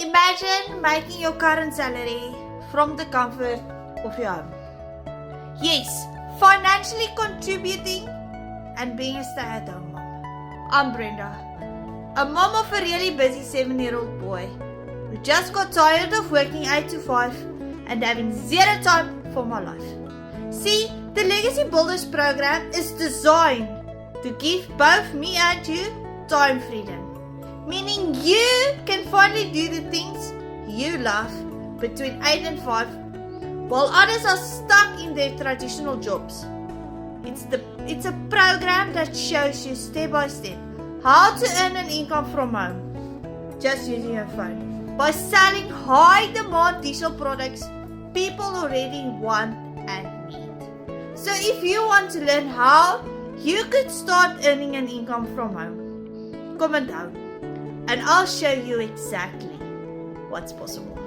Imagine making your current salary from the comfort of your home. Yes, financially contributing and being a stay-at-home mom. I'm Brenda, a mom of a really busy 7-year-old boy who just got tired of working 8 to 5 and having zero time for my life. See, the Legacy Builders program is designed to give both me and you time freedom, meaning you can finally do the things you love between 8 and 5 while others are stuck in their traditional jobs. It's a program that shows you step by step how to earn an income from home just using your phone by selling high demand digital products people already want and need. So if you want to learn how you could start earning an income from home, comment down and I'll show you exactly what's possible.